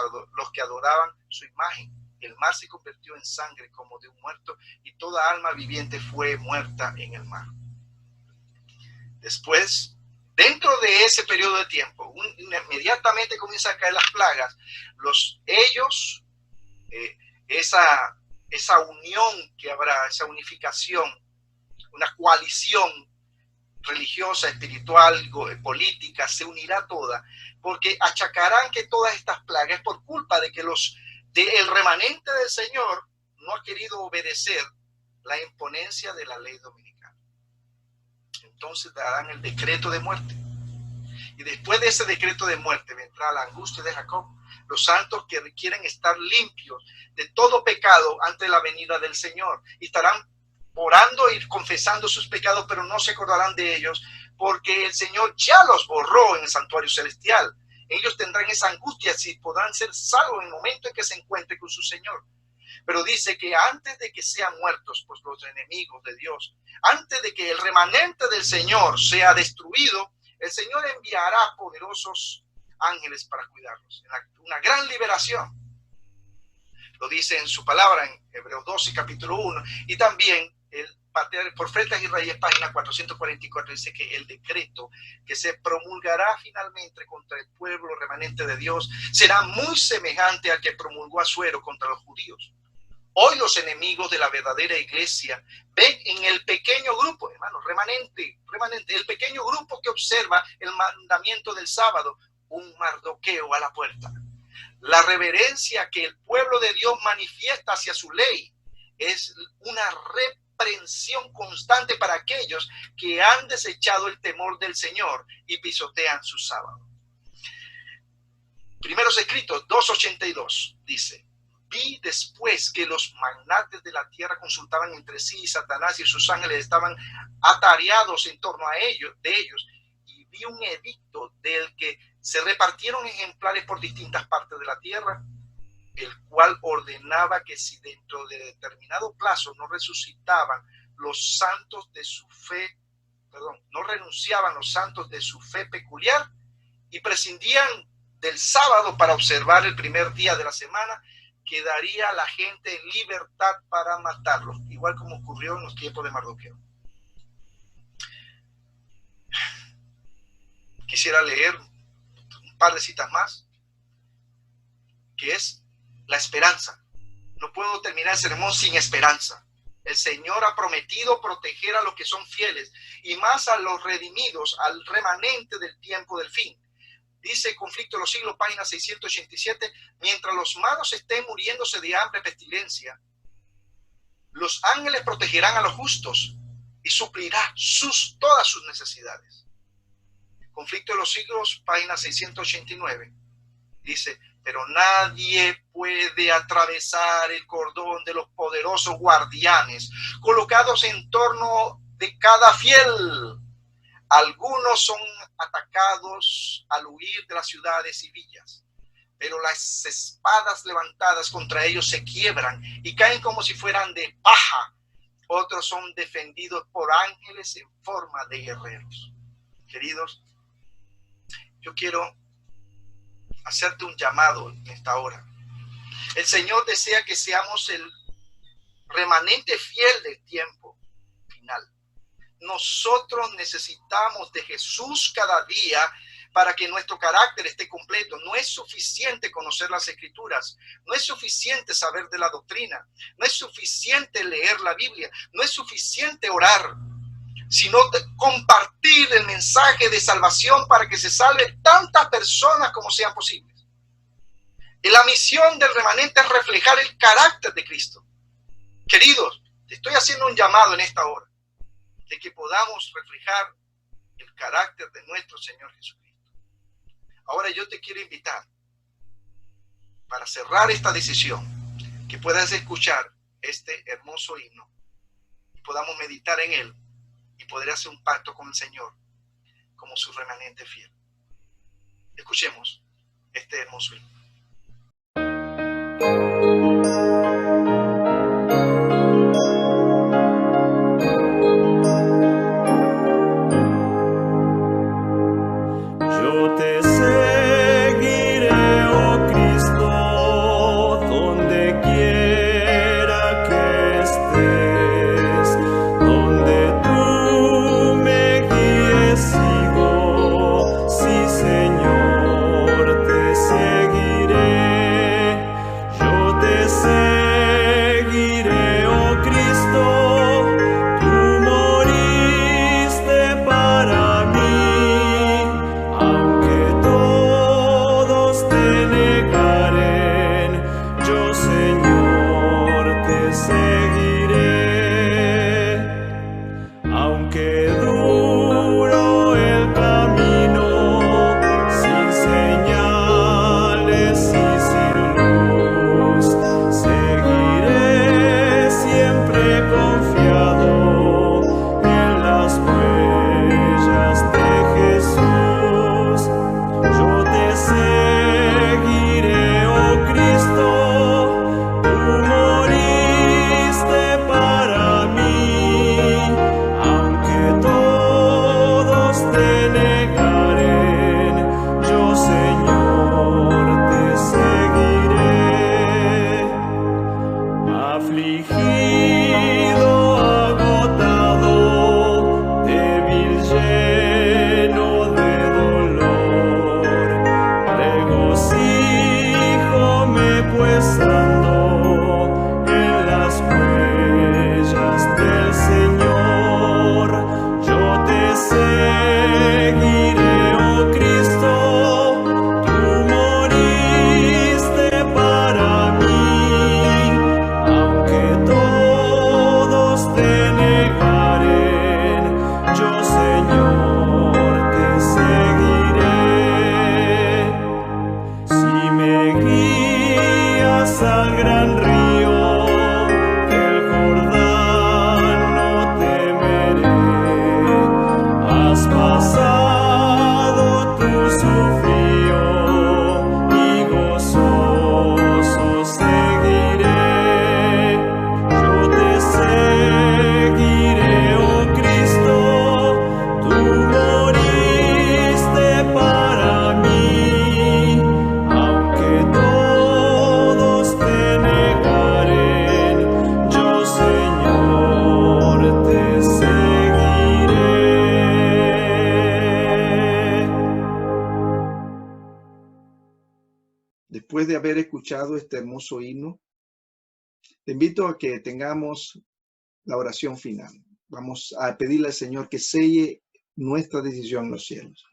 que adoraban su imagen. El mar se convirtió en sangre como de un muerto, y toda alma viviente fue muerta en el mar. Después, dentro de ese periodo de tiempo, inmediatamente comienzan a caer las plagas. Esa unión que habrá, esa unificación, una coalición religiosa, espiritual, política, se unirá toda, porque achacarán que todas estas plagas es por culpa de que el remanente del Señor no ha querido obedecer la imponencia de la ley dominicana. Entonces darán el decreto de muerte. Y después de ese decreto de muerte vendrá la angustia de Jacob, los santos que quieren estar limpios de todo pecado ante la venida del Señor. Y estarán orando y confesando sus pecados, pero no se acordarán de ellos, porque el Señor ya los borró en el santuario celestial. Ellos tendrán esa angustia si podrán ser salvos en el momento en que se encuentren con su Señor. Pero dice que antes de que sean muertos pues los enemigos de Dios, antes de que el remanente del Señor sea destruido, el Señor enviará poderosos ángeles para cuidarlos. Una gran liberación. Lo dice en su palabra en Hebreos 12, capítulo 1. Y también el Profetas y Reyes, página 444, dice que el decreto que se promulgará finalmente contra el pueblo remanente de Dios será muy semejante al que promulgó Asuero contra los judíos. Hoy los enemigos de la verdadera iglesia ven en el pequeño grupo, hermanos, remanente, el pequeño grupo que observa el mandamiento del sábado, un Mardoqueo a la puerta. La reverencia que el pueblo de Dios manifiesta hacia su ley es una reprensión constante para aquellos que han desechado el temor del Señor y pisotean su sábado. Primeros Escritos 2:82 dice: vi después que los magnates de la tierra consultaban entre sí, y Satanás y sus ángeles estaban atareados en torno a ellos, y vi un edicto del que se repartieron ejemplares por distintas partes de la tierra, el cual ordenaba que si dentro de determinado plazo no resucitaban los santos de su fe, no renunciaban los santos de su fe peculiar y prescindían del sábado para observar el primer día de la semana, quedaría la gente en libertad para matarlos, igual como ocurrió en los tiempos de Mardoqueo. Quisiera leer un par de citas más, que es la esperanza. No puedo terminar el sermón sin esperanza. El Señor ha prometido proteger a los que son fieles, y más a los redimidos, al remanente del tiempo del fin. Dice Conflicto de los Siglos, página 687, mientras los malos estén muriéndose de hambre, pestilencia, los ángeles protegerán a los justos y suplirá todas sus necesidades. Conflicto de los Siglos, página 689, dice: pero nadie puede atravesar el cordón de los poderosos guardianes colocados en torno de cada fiel. Algunos son atacados al huir de las ciudades y villas, pero las espadas levantadas contra ellos se quiebran y caen como si fueran de paja. Otros son defendidos por ángeles en forma de guerreros. Queridos, yo quiero hacerte un llamado en esta hora. El Señor desea que seamos el remanente fiel del tiempo final. Nosotros necesitamos de Jesús cada día para que nuestro carácter esté completo. No es suficiente conocer las Escrituras, no es suficiente saber de la doctrina, no es suficiente leer la Biblia, no es suficiente orar, sino compartir el mensaje de salvación para que se salve tantas personas como sean posibles. Y la misión del remanente es reflejar el carácter de Cristo. Queridos, te estoy haciendo un llamado en esta hora, de que podamos reflejar el carácter de nuestro Señor Jesucristo. Ahora yo te quiero invitar, para cerrar esta decisión, que puedas escuchar este hermoso himno y podamos meditar en él y poder hacer un pacto con el Señor como su remanente fiel. Escuchemos este hermoso himno. Yo te seguiré, oh Cristo, donde quiera que estés, donde tú me guíes sigo, sí Señor, te seguiré. Yo te seguiré, oh Cristo, tú moriste para mí. Aunque todos te negaren, yo Señor te seguiré. Aunque duro el camino, sin señales y sin luz, seguiré siempre confiado en las huellas de Jesús. Yo te seguiré, oh Cristo, tú moriste para mí. Aunque todos te negaren, yo Señor te seguiré. Afligido, agotado, débil, lleno de dolor, regocíjome pues ando en las huellas del Señor. Yo te seguiré, oh Cristo, tú moriste para mí. Aunque todos te negaren, yo Señor te seguiré. Si me guías al gran río del Jordán, no temeré. Has pasado tú su frío y gozoso seguiré. Yo te seguiré, oh Cristo, tú moriste para mí. Aunque todos te negaren, yo Señor te seguiré. Después de haber escuchado este hermoso himno, te invito a que tengamos la oración final. Vamos a pedirle al Señor que selle nuestra decisión en los cielos.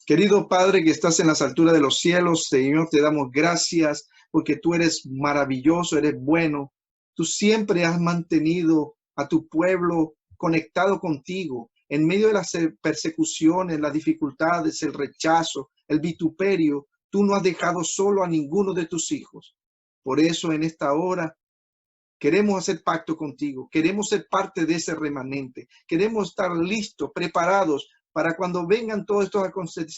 Querido Padre que estás en las alturas de los cielos, Señor, te damos gracias porque tú eres maravilloso, eres bueno. Tú siempre has mantenido a tu pueblo conectado contigo en medio de las persecuciones, las dificultades, el rechazo, el vituperio. Tú no has dejado solo a ninguno de tus hijos. Por eso en esta hora queremos hacer pacto contigo, queremos ser parte de ese remanente, queremos estar listos, preparados para cuando vengan todos estos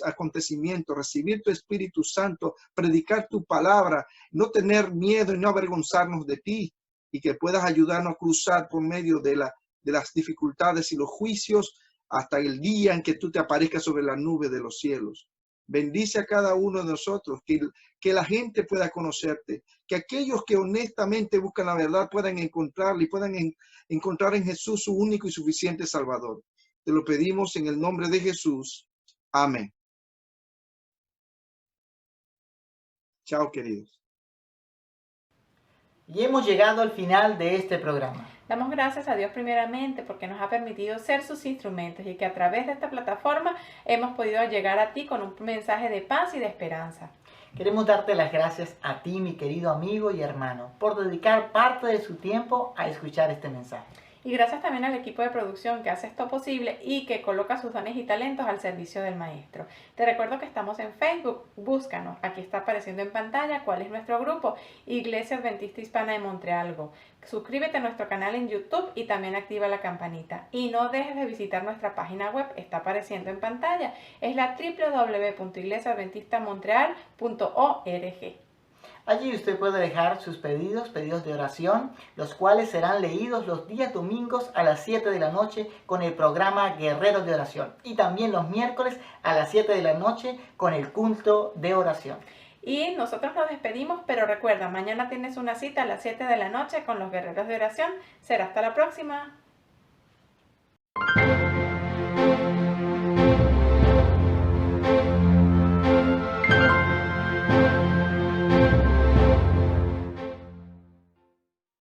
acontecimientos, recibir tu Espíritu Santo, predicar tu palabra, no tener miedo y no avergonzarnos de ti, y que puedas ayudarnos a cruzar por medio de las dificultades y los juicios hasta el día en que tú te aparezcas sobre la nube de los cielos. Bendice a cada uno de nosotros, que la gente pueda conocerte, que aquellos que honestamente buscan la verdad puedan encontrarla y puedan encontrar en Jesús su único y suficiente Salvador. Te lo pedimos en el nombre de Jesús. Amén. Chao, queridos. Y hemos llegado al final de este programa. Damos gracias a Dios primeramente porque nos ha permitido ser sus instrumentos y que a través de esta plataforma hemos podido llegar a ti con un mensaje de paz y de esperanza. Queremos darte las gracias a ti, mi querido amigo y hermano, por dedicar parte de su tiempo a escuchar este mensaje. Y gracias también al equipo de producción que hace esto posible y que coloca sus dones y talentos al servicio del Maestro. Te recuerdo que estamos en Facebook, búscanos. Aquí está apareciendo en pantalla cuál es nuestro grupo, Iglesia Adventista Hispana de Montreal Go. Suscríbete a nuestro canal en YouTube y también activa la campanita. Y no dejes de visitar nuestra página web, está apareciendo en pantalla. Es la www.iglesiaadventistamontreal.org. Allí usted puede dejar sus pedidos de oración, los cuales serán leídos los días domingos a las 7 de la noche con el programa Guerreros de Oración y también los miércoles a las 7 de la noche con el culto de oración. Y nosotros nos despedimos, pero recuerda, mañana tienes una cita a las 7 de la noche con los Guerreros de Oración. Será hasta la próxima.